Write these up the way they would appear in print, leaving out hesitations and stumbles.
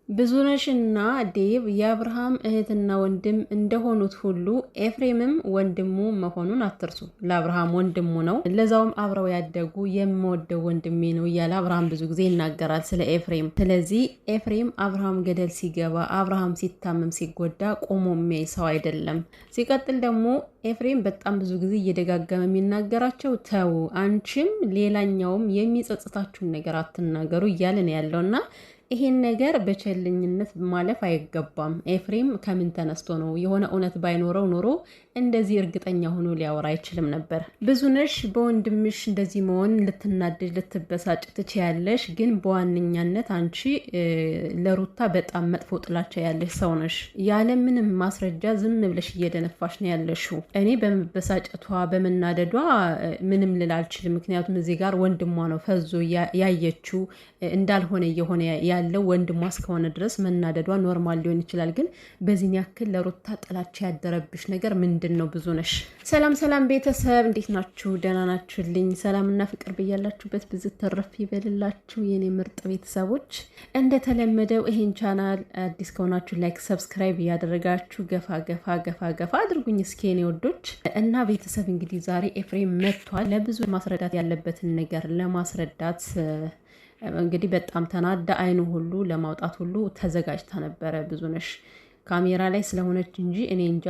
ብዙነሽና ዴቭ የአብርሃም እህትና ወንድም እንደሆኑት ሁሉ ኤፍሬምም ወንድሙ መሆኑን አትርሱ። ለአብርሃም ወንድሙ ነው፣ ለዛውም አብረው ያደጉ የምወደው ወንድሜ ነው እያለ አብርሃም ብዙ ጊዜ ይናገራል ስለ ኤፍሬም። ስለዚህ ኤፍሬም አብርሃም ገደል ሲገባ፣ አብርሃም ሲታመም ሲጎዳ ቆሞ የሚያይ ሰው አይደለም። ሲቀጥል ደግሞ ኤፍሬም በጣም ብዙ ጊዜ እየደጋገመ የሚናገራቸው ተው፣ አንቺም ሌላኛውም የሚጸጽታችሁን ነገር አትናገሩ እያለ ነው ያለውና ይሄን ነገር በቸልኝነት ማለፍ አይገባም። ኤፍሬም ከምን ተነስቶ ነው? የሆነ እውነት ባይኖረው ኖሮ እንደዚህ እርግጠኛ ሆኖ ሊያወራ አይችልም ነበር። ብዙነሽ በወንድምሽ እንደዚህ መሆን ልትናደድ ልትበሳጭ ትችያለሽ፣ ግን በዋነኛነት አንቺ ለሩታ በጣም መጥፎ ጥላቻ ያለሽ ሰው ነሽ። ያለ ምንም ማስረጃ ዝም ብለሽ እየደነፋሽ ነው ያለሽው። እኔ በመበሳጨቷ በመናደዷ ምንም ልል አልችልም። ምክንያቱም እዚህ ጋር ወንድሟ ነው ፈዞ ያየችው እንዳልሆነ እየሆነ ያለው ወንድሟ እስከሆነ ድረስ መናደዷ ኖርማል ሊሆን ይችላል። ግን በዚህን ያክል ለሩታ ጥላቻ ያደረብሽ ነገር ምንድን ነው? ብዙነሽ ሰላም ቤተሰብ እንዴት ናችሁ? ደህና ናችሁልኝ? ሰላምና ፍቅር በያላችሁበት ብዙ ተረፍ ይበልላችሁ የኔ ምርጥ ቤተሰቦች። እንደተለመደው ይሄን ቻናል አዲስ ከሆናችሁ ላይክ፣ ሰብስክራይብ እያደረጋችሁ ገፋ አድርጉኝ እስኪ የኔ ወዶች እና ቤተሰብ። እንግዲህ ዛሬ ኤፍሬም መጥቷል ለብዙ ማስረዳት ያለበትን ነገር ለማስረዳት እንግዲህ በጣም ተናዳ አይኑ ሁሉ ለማውጣት ሁሉ ተዘጋጅታ ነበረ። ብዙነሽ ካሜራ ላይ ስለሆነች እንጂ እኔ እንጃ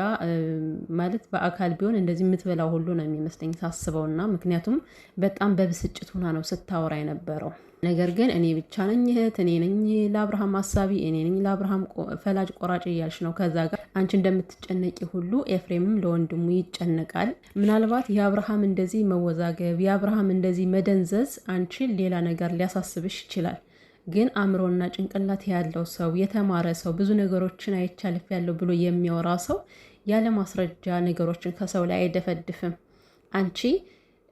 ማለት በአካል ቢሆን እንደዚህ የምትበላው ሁሉ ነው የሚመስለኝ ሳስበውና፣ ምክንያቱም በጣም በብስጭት ሆና ነው ስታወራ የነበረው። ነገር ግን እኔ ብቻ ነኝ እህት፣ እኔ ነኝ ለአብርሃም አሳቢ፣ እኔ ነኝ ለአብርሃም ፈላጭ ቆራጭ እያልሽ ነው። ከዛ ጋር አንቺ እንደምትጨነቂ ሁሉ ኤፍሬምም ለወንድሙ ይጨነቃል። ምናልባት የአብርሃም እንደዚህ መወዛገብ፣ የአብርሃም እንደዚህ መደንዘዝ አንቺን ሌላ ነገር ሊያሳስብሽ ይችላል። ግን አእምሮና ጭንቅላት ያለው ሰው፣ የተማረ ሰው፣ ብዙ ነገሮችን አይቻልፍ ያለው ብሎ የሚያወራ ሰው ያለ ማስረጃ ነገሮችን ከሰው ላይ አይደፈድፍም። አንቺ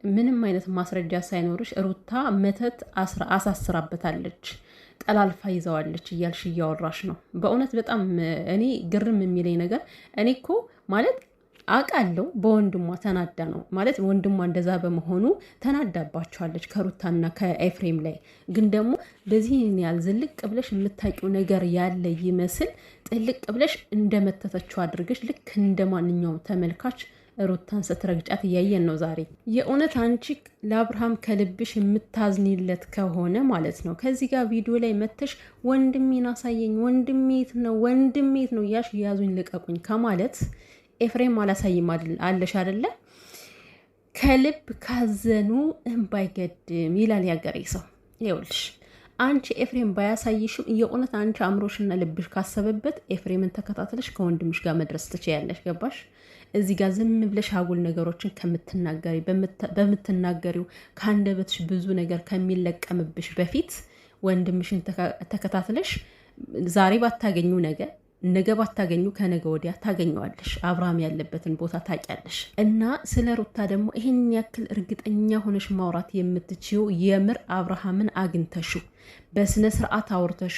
ምንም አይነት ማስረጃ ሳይኖርሽ ሩታ መተት አሳስራበታለች፣ ጠላልፋ ይዘዋለች እያልሽ እያወራሽ ነው። በእውነት በጣም እኔ ግርም የሚለኝ ነገር እኔ እኮ ማለት አውቃለሁ በወንድሟ ተናዳ ነው ማለት ወንድሟ እንደዛ በመሆኑ ተናዳባቸዋለች ከሩታና ከኤፍሬም ላይ። ግን ደግሞ በዚህ ያህል ዝልቅ ብለሽ የምታውቂው ነገር ያለ ይመስል ጥልቅ ብለሽ እንደመተተችው አድርገሽ ልክ እንደ ማንኛውም ተመልካች ሩታን ስትረግጫት እያየን ነው ዛሬ። የእውነት አንቺ ለአብርሃም ከልብሽ የምታዝኒለት ከሆነ ማለት ነው ከዚህ ጋር ቪዲዮ ላይ መተሽ ወንድሜን አሳየኝ፣ ወንድሜት ነው እያልሽ ያዙኝ ልቀቁኝ ከማለት ኤፍሬም አላሳይም አለሽ አይደለ? ከልብ ካዘኑ እንባ አይገድም ይላል ያገሬ ሰው። ይኸውልሽ አንቺ ኤፍሬም ባያሳይሽም የእውነት አንቺ አእምሮሽና ልብሽ ካሰበበት ኤፍሬምን ተከታተለሽ ከወንድምሽ ጋር መድረስ ትችያለሽ። ገባሽ? እዚህ ጋር ዝም ብለሽ አጉል ነገሮችን ከምትናገሪ በምትናገሪው ከአንደበትሽ ብዙ ነገር ከሚለቀምብሽ በፊት ወንድምሽን ተከታትለሽ ዛሬ ባታገኙ ነገ ባታገኙ ከነገ ወዲያ ታገኘዋለሽ። አብርሃም ያለበትን ቦታ ታውቂያለሽ። እና ስለ ሩታ ደግሞ ይህን ያክል እርግጠኛ ሆነሽ ማውራት የምትችይው የምር አብርሃምን አግኝተሹ በስነ ስርዓት አውርተሹ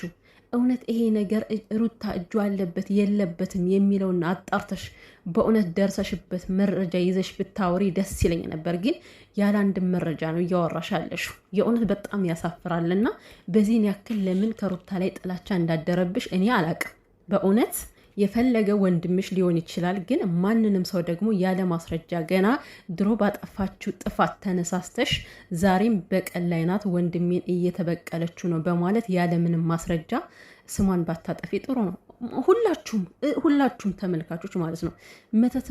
እውነት ይሄ ነገር ሩታ እጁ አለበት የለበትም የሚለውን አጣርተሽ በእውነት ደርሰሽበት መረጃ ይዘሽ ብታወሪ ደስ ይለኝ ነበር። ግን ያለ አንድ መረጃ ነው እያወራሽ ያለሽ። የእውነት በጣም ያሳፍራልና በዚህን ያክል ለምን ከሩታ ላይ ጥላቻ እንዳደረብሽ እኔ አላቅም። በእውነት የፈለገ ወንድምሽ ሊሆን ይችላል። ግን ማንንም ሰው ደግሞ ያለ ማስረጃ ገና ድሮ ባጠፋችው ጥፋት ተነሳስተሽ ዛሬም በቀል ላይ ናት ወንድሜን እየተበቀለችው ነው በማለት ያለምንም ማስረጃ ስሟን ባታጠፊ ጥሩ ነው። ሁላችሁም ተመልካቾች ማለት ነው መተት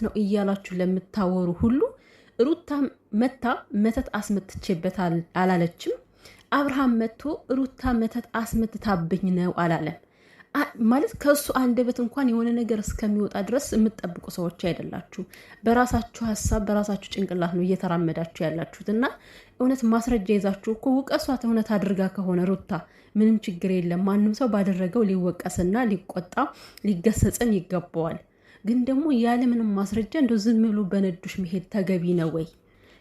ነው እያላችሁ ለምታወሩ ሁሉ ሩታ መታ መተት አስመትቼበት አላለችም። አብርሃም መጥቶ ሩታ መተት አስመትታብኝ ነው አላለም። ማለት ከሱ አንደበት እንኳን የሆነ ነገር እስከሚወጣ ድረስ የምትጠብቁ ሰዎች አይደላችሁ። በራሳችሁ ሀሳብ በራሳችሁ ጭንቅላት ነው እየተራመዳችሁ ያላችሁት። እና እውነት ማስረጃ ይዛችሁ እኮ ውቀሷት። እውነት አድርጋ ከሆነ ሩታ ምንም ችግር የለም። ማንም ሰው ባደረገው ሊወቀስና ሊቆጣ ሊገሰጽም ይገባዋል። ግን ደግሞ ያለ ምንም ማስረጃ እንደው ዝም ብሎ በነዱሽ መሄድ ተገቢ ነው ወይ?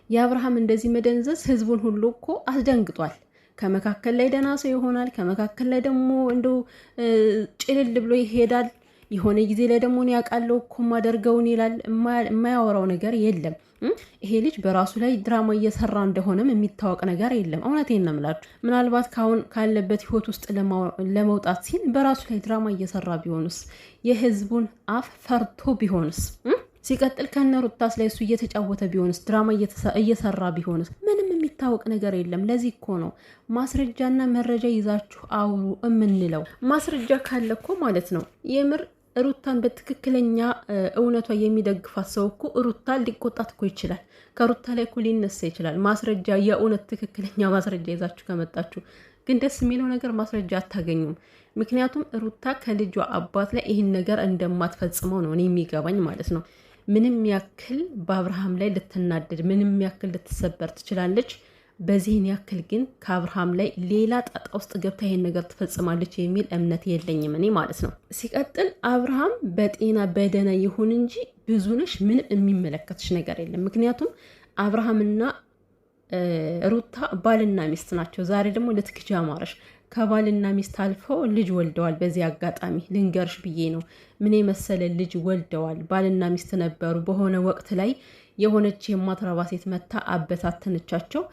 የአብርሃም እንደዚህ መደንዘዝ ህዝቡን ሁሉ እኮ አስደንግጧል። ከመካከል ላይ ደህና ሰው ይሆናል፣ ከመካከል ላይ ደግሞ እንደው ጭልል ብሎ ይሄዳል። የሆነ ጊዜ ላይ ደግሞ እኔ ያውቃለሁ እኮ ማደርገውን ይላል። የማያወራው ነገር የለም። ይሄ ልጅ በራሱ ላይ ድራማ እየሰራ እንደሆነም የሚታወቅ ነገር የለም። እውነቴን ነው የምላችሁ። ምናልባት ካሁን ካለበት ህይወት ውስጥ ለመውጣት ሲል በራሱ ላይ ድራማ እየሰራ ቢሆንስ? የህዝቡን አፍ ፈርቶ ቢሆንስ? ሲቀጥል ከነሩታስ ላይ እሱ እየተጫወተ ቢሆንስ? ድራማ እየሰራ ቢሆንስ? ምንም የሚታወቅ ነገር የለም። ለዚህ እኮ ነው ማስረጃና መረጃ ይዛችሁ አውሩ የምንለው። ማስረጃ ካለ እኮ ማለት ነው የምር ሩታን በትክክለኛ እውነቷ የሚደግፋት ሰው እኮ ሩታን ሊቆጣት እኮ ይችላል። ከሩታ ላይ እኮ ሊነሳ ይችላል። ማስረጃ የእውነት ትክክለኛ ማስረጃ ይዛችሁ ከመጣችሁ ግን ደስ የሚለው ነገር ማስረጃ አታገኙም። ምክንያቱም ሩታ ከልጇ አባት ላይ ይህን ነገር እንደማትፈጽመው ነው እኔ የሚገባኝ ማለት ነው። ምንም ያክል በአብርሃም ላይ ልትናደድ፣ ምንም ያክል ልትሰበር ትችላለች። በዚህን ያክል ግን ከአብርሃም ላይ ሌላ ጣጣ ውስጥ ገብታ ይሄን ነገር ትፈጽማለች የሚል እምነት የለኝም እኔ ማለት ነው። ሲቀጥል አብርሃም በጤና በደህና ይሁን እንጂ ብዙነሽ ምንም የሚመለከትሽ ነገር የለም። ምክንያቱም አብርሃምና ሩታ ባልና ሚስት ናቸው። ዛሬ ደግሞ ልትክጃ ማረሽ ከባልና ሚስት አልፈው ልጅ ወልደዋል። በዚህ አጋጣሚ ልንገርሽ ብዬ ነው። ምን የመሰለ ልጅ ወልደዋል። ባልና ሚስት ነበሩ። በሆነ ወቅት ላይ የሆነች የማትረባ ሴት መታ አበታተነቻቸው።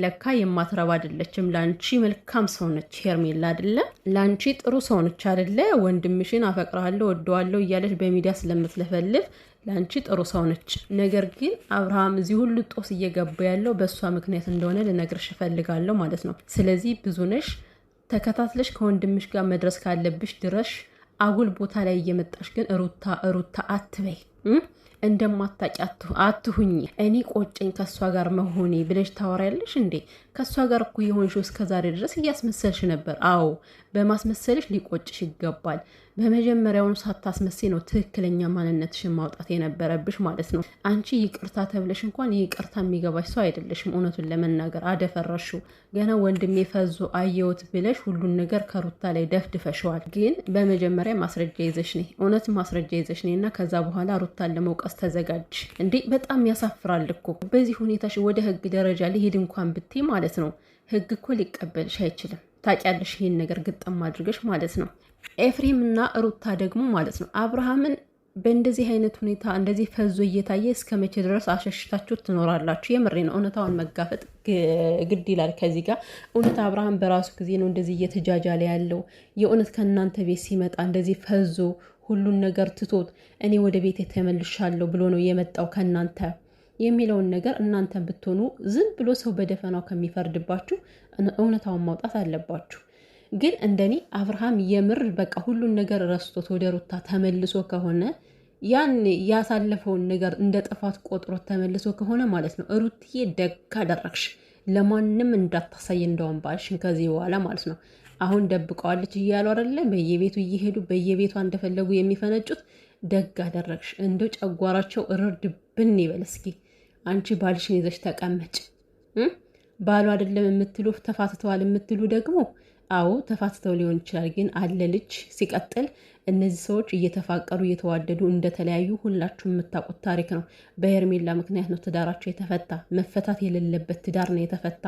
ለካ የማትረባ አይደለችም። ላንቺ መልካም ሰው ነች ሄርሜላ አይደለ? ላንቺ ጥሩ ሰው ነች አይደለ? ወንድምሽን አፈቅራለሁ ወደዋለሁ እያለች በሚዲያ ስለምትለፈልፍ ላንቺ ጥሩ ሰው ነች። ነገር ግን አብርሃም እዚህ ሁሉ ጦስ እየገባ ያለው በእሷ ምክንያት እንደሆነ ልነግርሽ እፈልጋለሁ ማለት ነው። ስለዚህ ብዙ ነሽ ተከታትለሽ ከወንድምሽ ጋር መድረስ ካለብሽ ድረሽ። አጉል ቦታ ላይ እየመጣሽ ግን ሩታ አትበይ። እንደማታቂ አትሁኝ። እኔ ቆጨኝ ከእሷ ጋር መሆኔ ብለሽ ታወሪያለሽ እንዴ? ከእሷ ጋር እኮ የሆንሽው እስከዛሬ ድረስ እያስመሰልሽ ነበር። አዎ በማስመሰልሽ ሊቆጭሽ ይገባል። በመጀመሪያውኑ ሳታስመሴ ነው ትክክለኛ ማንነትሽን ማውጣት የነበረብሽ ማለት ነው። አንቺ ይቅርታ ተብለሽ እንኳን ይቅርታ የሚገባሽ ሰው አይደለሽም። እውነቱን ለመናገር አደፈረሽው። ገና ወንድሜ ፈዞ አየሁት ብለሽ ሁሉን ነገር ከሩታ ላይ ደፍድፈሸዋል። ግን በመጀመሪያ ማስረጃ ይዘሽ ነይ፣ እውነት ማስረጃ ይዘሽ ነይ እና ከዛ በኋላ ሩታን ለመውቀስ ተዘጋጅ። እንዴ በጣም ያሳፍራል እኮ በዚህ ሁኔታሽ ወደ ህግ ደረጃ ሊሄድ እንኳን ብትይ ማለት ነው ህግ እኮ ሊቀበልሽ አይችልም። ታውቂያለሽ ይሄን ነገር ግጥም አድርገሽ ማለት ነው። ኤፍሬም እና ሩታ ደግሞ ማለት ነው አብርሃምን በእንደዚህ አይነት ሁኔታ እንደዚህ ፈዞ እየታየ እስከ መቼ ድረስ አሸሽታችሁ ትኖራላችሁ? የምሬ ነው። እውነታውን መጋፈጥ ግድ ይላል። ከዚህ ጋር እውነት አብርሃም በራሱ ጊዜ ነው እንደዚህ እየተጃጃለ ያለው? የእውነት ከእናንተ ቤት ሲመጣ እንደዚህ ፈዞ ሁሉን ነገር ትቶት እኔ ወደ ቤት ተመልሻለሁ ብሎ ነው የመጣው ከእናንተ የሚለውን ነገር እናንተን ብትሆኑ ዝም ብሎ ሰው በደፈናው ከሚፈርድባችሁ እውነታውን ማውጣት አለባችሁ። ግን እንደኔ አብርሃም የምር በቃ ሁሉን ነገር ረስቶት ወደ ሩታ ተመልሶ ከሆነ ያን ያሳለፈውን ነገር እንደ ጥፋት ቆጥሮት ተመልሶ ከሆነ ማለት ነው ሩትዬ ደግ አደረግሽ። ለማንም እንዳታሳይ እንደውም ባልሽን ከዚህ በኋላ ማለት ነው። አሁን ደብቀዋለች እያሉ አይደለ? በየቤቱ እየሄዱ በየቤቷ እንደፈለጉ የሚፈነጩት። ደግ አደረግሽ። እንደው ጨጓራቸው እርድ ብን ይበል። እስኪ አንቺ ባልሽን ይዘሽ ተቀመጭ። ባሉ አይደለም የምትሉ ተፋትተዋል የምትሉ ደግሞ አዎ ተፋትተው ሊሆን ይችላል፣ ግን አለ ልጅ። ሲቀጥል እነዚህ ሰዎች እየተፋቀሩ እየተዋደዱ እንደተለያዩ ሁላችሁም የምታውቁት ታሪክ ነው። በሄርሜላ ምክንያት ነው ትዳራቸው የተፈታ። መፈታት የሌለበት ትዳር ነው የተፈታ።